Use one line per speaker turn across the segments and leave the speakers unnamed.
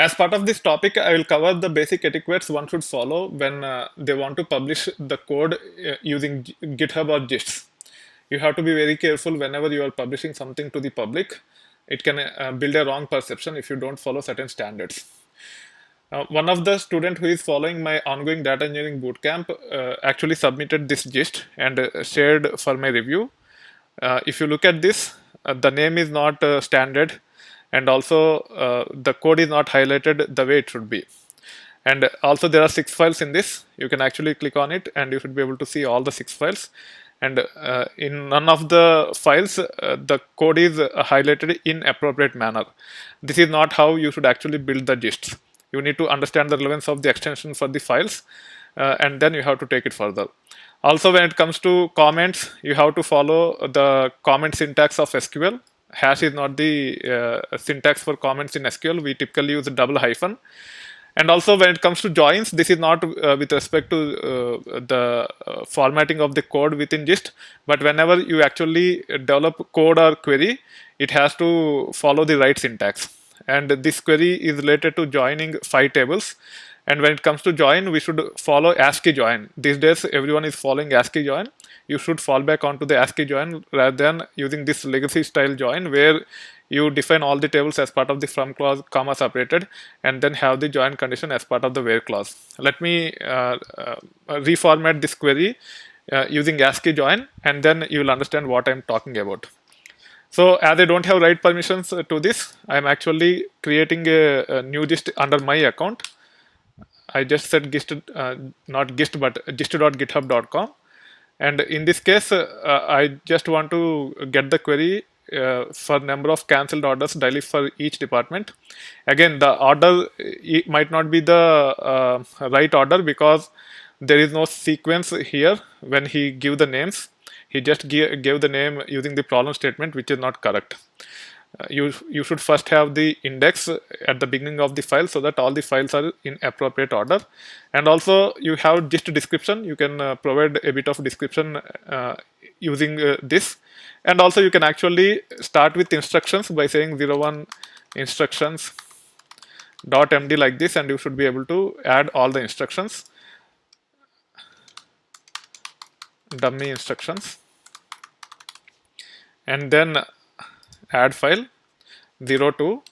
As part of this topic, I will cover the basic etiquettes one should follow when they want to publish the code using GitHub or Gist. You have to be very careful whenever you are publishing something to the public. It can build a wrong perception if you don't follow certain standards. One of the student who is following my ongoing data engineering bootcamp actually submitted this gist and shared for my review. If you look at this, the name is not standard, and also the code is not highlighted the way it should be. And also there are 6 files in this. You can actually click on it and you should be able to see all the 6 files. And in none of the files, the code is highlighted in appropriate manner. This is not how you should actually build the gists. You need to understand the relevance of the extension for the files, and then you have to take it further. Also, when it comes to comments, you have to follow the comment syntax of SQL. Hash is not the syntax for comments in SQL. We typically use a double hyphen. And also, when it comes to joins, this is not with respect to the formatting of the code within Gist, but whenever you actually develop code or query, it has to follow the right syntax. And this query is related to joining 5 tables. And when it comes to join, we should follow ASCII join. These days, everyone is following ASCII join. You should fall back onto the ASCII join rather than using this legacy style join where you define all the tables as part of the from clause, comma separated, and then have the join condition as part of the where clause. Let me reformat this query using ASCII join, and then you will understand what I'm talking about. So as I don't have write permissions to this, I'm actually creating a new gist under my account. I just said gist, not gist, but gist.github.com. And in this case, I just want to get the query for number of cancelled orders daily for each department. Again, the order might not be the right order because there is no sequence here when he give the names. He just gave the name using the problem statement, which is not correct. You should first have the index at the beginning of the file so that all the files are in appropriate order. And also you have gist description. You can provide a bit of description using this. And also you can actually start with instructions by saying 01 instructions .md like this, and you should be able to add all the instructions, dummy instructions, and then add file 02.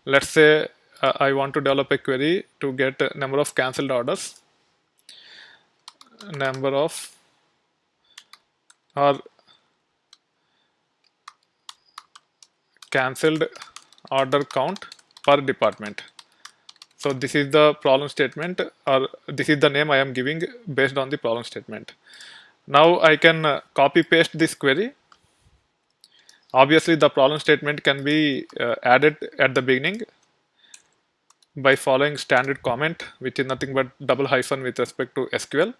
Let's say I want to develop a query to get number of cancelled orders, number of or cancelled order count per department. So this is the problem statement, or this is the name I am giving based on the problem statement. Now I can copy paste this query. Obviously, the problem statement can be added at the beginning by following standard comment, which is nothing but double hyphen with respect to SQL.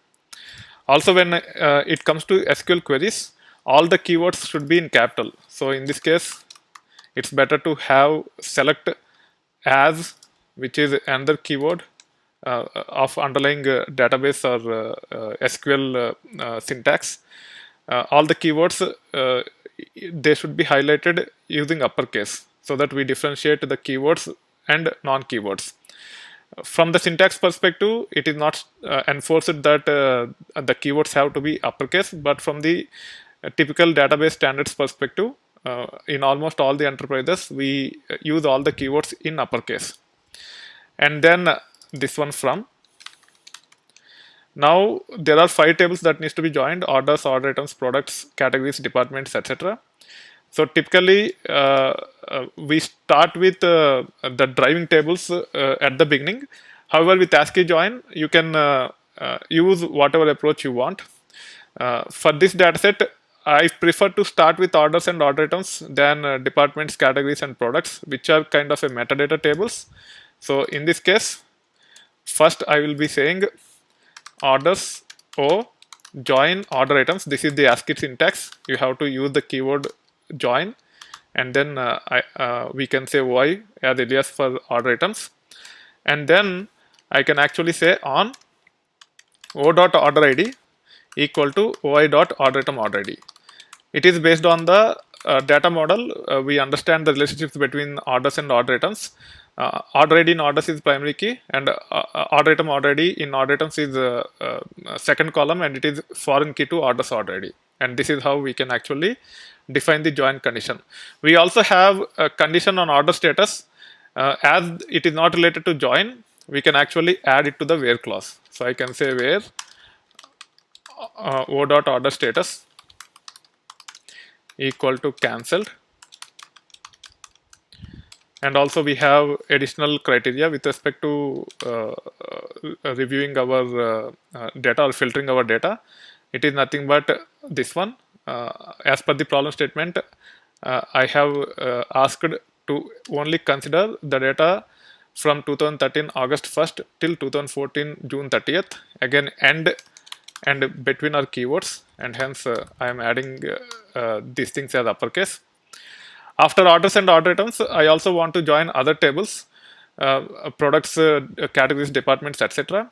Also, when it comes to SQL queries, all the keywords should be in capital. So in this case, it's better to have select as, which is another keyword of underlying database or SQL syntax. All the keywords, they should be highlighted using uppercase so that we differentiate the keywords and non-keywords. From the syntax perspective, it is not enforced that the keywords have to be uppercase, but from the typical database standards perspective, in almost all the enterprises, we use all the keywords in uppercase. And then this one from. Now there are 5 tables that needs to be joined: orders, order items, products, categories, departments, etc. So typically we start with the driving tables at the beginning. However, with ASCII join, you can use whatever approach you want. For this dataset, I prefer to start with orders and order items than departments, categories, and products, which are kind of a metadata tables. So in this case, first I will be saying orders O join order items. This is the ASCII syntax. You have to use the keyword join, and then we can say Y as alias for order items, and then I can actually say on O dot order ID equal to OI dot order item order ID. It is based on the data model, we understand the relationships between orders and order items. Order ID in orders is primary key, and order item order ID in order items is second column, and it is foreign key to orders order ID. And this is how we can actually define the join condition. We also have a condition on order status. As it is not related to join, we can actually add it to the where clause. So I can say where o dot order status equal to cancelled. And also we have additional criteria with respect to reviewing our data or filtering our data. It is nothing but this one. As per the problem statement, I have asked to only consider the data from 2013 August 1st till 2014 June 30th. Again, and between are keywords, and hence I am adding these things as uppercase. After orders and order items, I also want to join other tables, products, categories, departments, etc.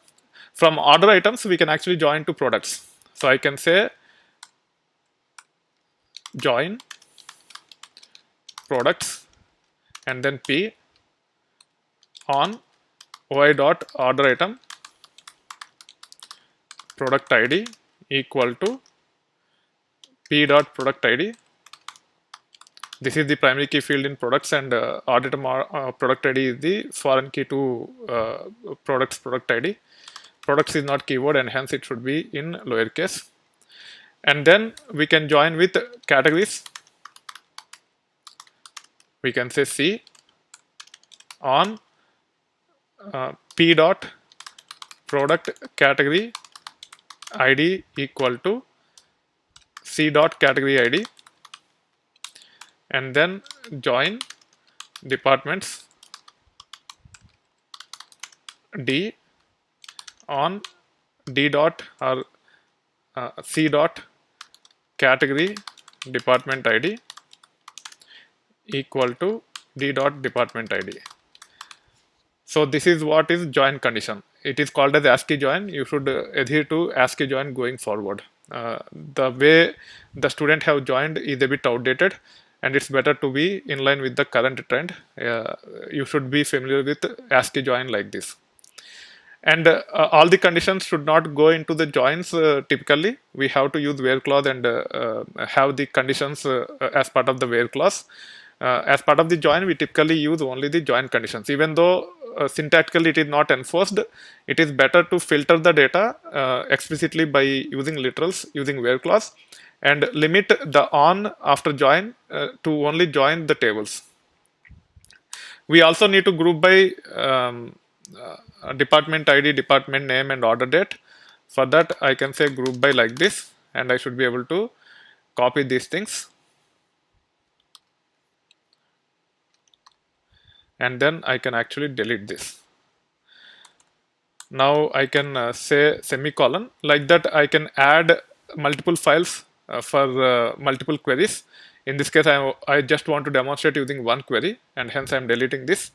From order items, we can actually join to products. So I can say join products and then P on OI dot order item product ID equal to P dot product ID. This is the primary key field in products, and order item product ID is the foreign key to products product ID. Products is not keyword, and hence it should be in lowercase. And then we can join with categories. We can say C on P dot product category ID equal to C dot category ID, and then join departments D on D dot or C dot category department ID equal to D dot department ID. So this is what is join condition. It is called as ASCII join. You should adhere to ASCII join going forward. The way the student have joined is a bit outdated, and it's better to be in line with the current trend. You should be familiar with ASCII join like this. And all the conditions should not go into the joins typically. We have to use where clause and have the conditions as part of the where clause. As part of the join, we typically use only the join conditions. Even though syntactically it is not enforced, it is better to filter the data explicitly by using literals, using where clause, and limit the on after join to only join the tables. We also need to group by department ID, department name, and order date. For that, I can say group by like this, and I should be able to copy these things. And then I can actually delete this. Now I can say semicolon. Like that, I can add multiple files for multiple queries. In this case, I just want to demonstrate using one query, and hence I am deleting this.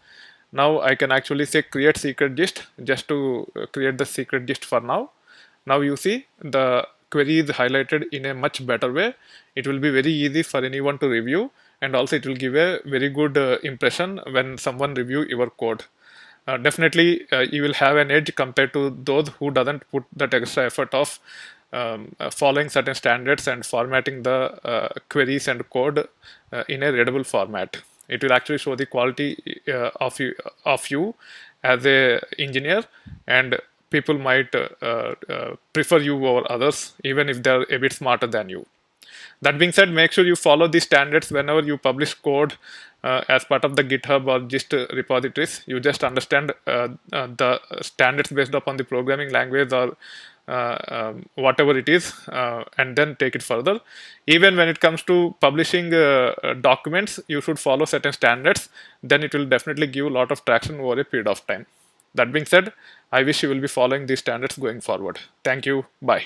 Now I can actually say create secret gist just to create the secret gist for now. Now you see the query is highlighted in a much better way. It will be very easy for anyone to review, and also it will give a very good impression when someone review your code. Definitely you will have an edge compared to those who doesn't put that extra effort of following certain standards and formatting the queries and code in a readable format. It will actually show the quality of you as a engineer, and people might prefer you over others even if they're a bit smarter than you. That being said, make sure you follow these standards whenever you publish code as part of the GitHub or GIST repositories. You just understand the standards based upon the programming language or whatever it is, and then take it further. Even when it comes to publishing documents, you should follow certain standards. Then it will definitely give a lot of traction over a period of time. That being said, I wish you will be following these standards going forward. Thank you. Bye.